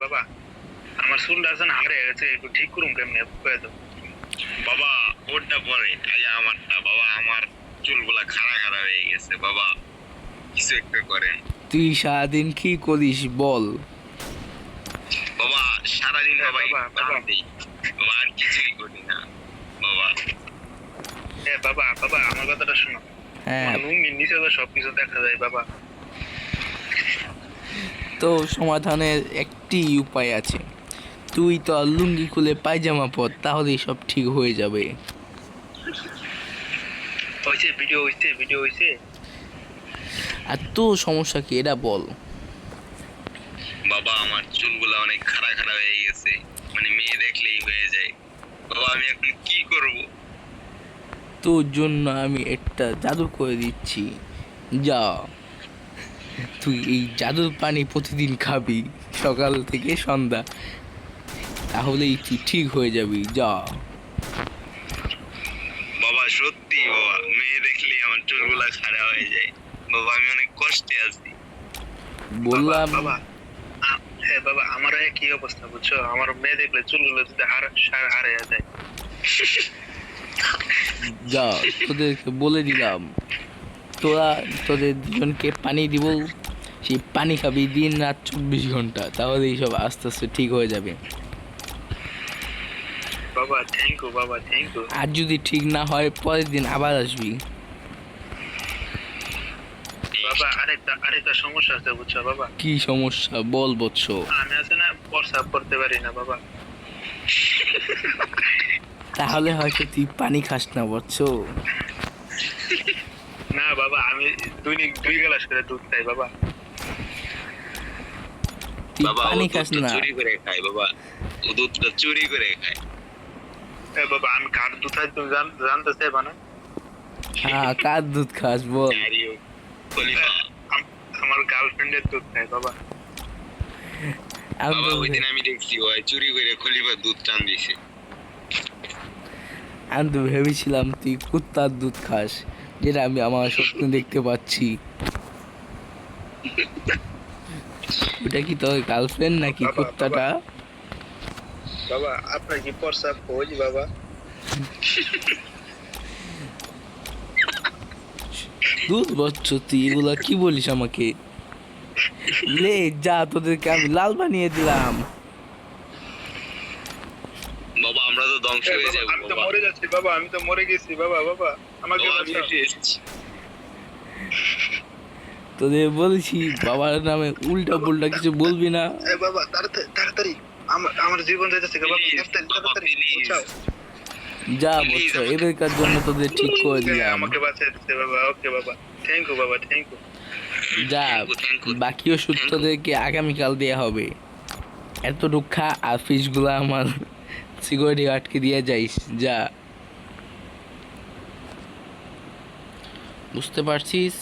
বাবা আমার চুলটা আছে না হারিয়ে গেছে, একটু ঠিক করুন কেমনে কয়ে দাও। বাবা ওটা পরে আজ আমারটা বাবা, আমার চুলগুলা খাড়া খাড়া হয়ে গেছে বাবা, কিছু একটা করেন। তুই সারাদিন কি করিস বল? বাবা সারাদিন হ্যাঁ, বাবা বাবা, টান বাবা। দিই বাবা, আর কিছুই করি না বাবা। বাবা বাবা আমার কথাটা শোনো। হ্যাঁ, লুঙ্গির নিচে তো সবকিছু দেখা যায় বাবা। তো সমাধানের একটি উপায় আছে। তুই তো আর লুঙ্গি খুলে পায়জামা পর, তাহলেই সব ঠিক হয়ে যাবে। হয়েছে ভিডিও হয়েছে। আর তো সমস্যা কি এটা বল। বাবা আমার চুলগুলা অনেক খাড়া খাড়া হয়ে গেছে, মানে মেয়ে দেখলেই হয়ে যায় বাবা, আমি এখন কি করব? তোর জন্য আমি একটা জাদু করে দিচ্ছি। যা, তুই এই জাদুর পানি প্রতিদিন খাবি সকাল থেকে সন্ধ্যা, তাহলেই তুই ঠিক হয়ে যাবি। যা। বাবা সত্যি বাবা, মেয়ে দেখলেই আমার চুলগুলা খাড়া হয়ে যায় বাবা, আমি অনেক কষ্টে আছি। বললাম বাবা হ্যাঁ বাবা, আমার কি অবস্থা বুঝছো, আমার মেয়ে দেখলে চুলগুলো যদি হারিয়ে যায়। যা, তোদেরকে বলে দিলাম, তোদের দুজনকে পানি দিব, সেই পানি খাবি দিন রাত 24 ঘন্টা, তাহলে এইসব আস্তে আস্তে ঠিক হয়ে যাবে। বাবা থ্যাংক ইউ বাবা, থ্যাংক ইউ। আর যদি ঠিক না হয় পরের দিন আবার আসবি। বাবা আরেকটা সমস্যা আছে বুঝছো বাবা। কি সমস্যা বল বৎস? আমি আছে না প্রস্রাব করতে পারি না বাবা। তাহলে হয়তো তুই পানি খাস না বৎস। না বাবা, আমি দৈনিক 2 গ্লাস করে দুধ খাই বাবা। তুই বাবা ও পানি খাস দুধটা না। চুরি করে খায় বাবা, ও দুধটা চুরি করে খায়। বাবা আমি কার দুধ খাই তুমি জানতে চাইবা না? হ্যাঁ, কার দুধ খাস বল? আরিও খলিফা আমার গার্লফ্রেন্ডের দুধ খাই বাবা। আমি বাবা, তো ওই দিন আমি দেখছি ওই চুরি করে খলিফা দুধ টান দিছে। ভেবেছিলাম তুই কুত্তার দুধ খাস, যেটা আমি আমার স্বপ্নে দেখতে পাচ্ছি। ওটা কি তোর গার্লফ্রেন্ড নাকি বাবা, কুত্তাটা? বাবা আপনার কি প্রস্রাব খোঁজ বাবা? দুধ বচ্চ, তুই এগুলা কি বলিস আমাকে? লে যা, তোদেরকে আমি লাল বানিয়ে দিলাম। বাবা আমরা তো ধ্বংস হয়ে যাবো আমি তো বাবা। মরে যাচ্ছি বাবা, আমি তো মরে গেছি বাবা। বাবা আমাকে বাবা, আমি বাঁচাও। এসে এসেছি। তোদের বলছি বাবার নামে উল্টা পুল্টা কিছু বলবি না। বাবা তাড়াতাড়ি আমার জীবন যাইতেছে বাবা, Please, বাবা, তাড়াতাড়ি please। বাঁচাও। যা বলছো, এবারকার জন্য তোদের ঠিক করে দিলাম। আমাকে বাঁচাই দিতে বাবা। ওকে বাবা, থ্যাংক ইউ বাবা, থ্যাংক ইউ। যা, Thank you. বাকি ওষুধ তোদেরকে আগামীকাল দেয়া হবে। এত রক্ষা আর ফিসগুলো আমার সিকিউরিটি গার্ডকে দিয়ে যাইস। যা, বুঝতে পারছিস?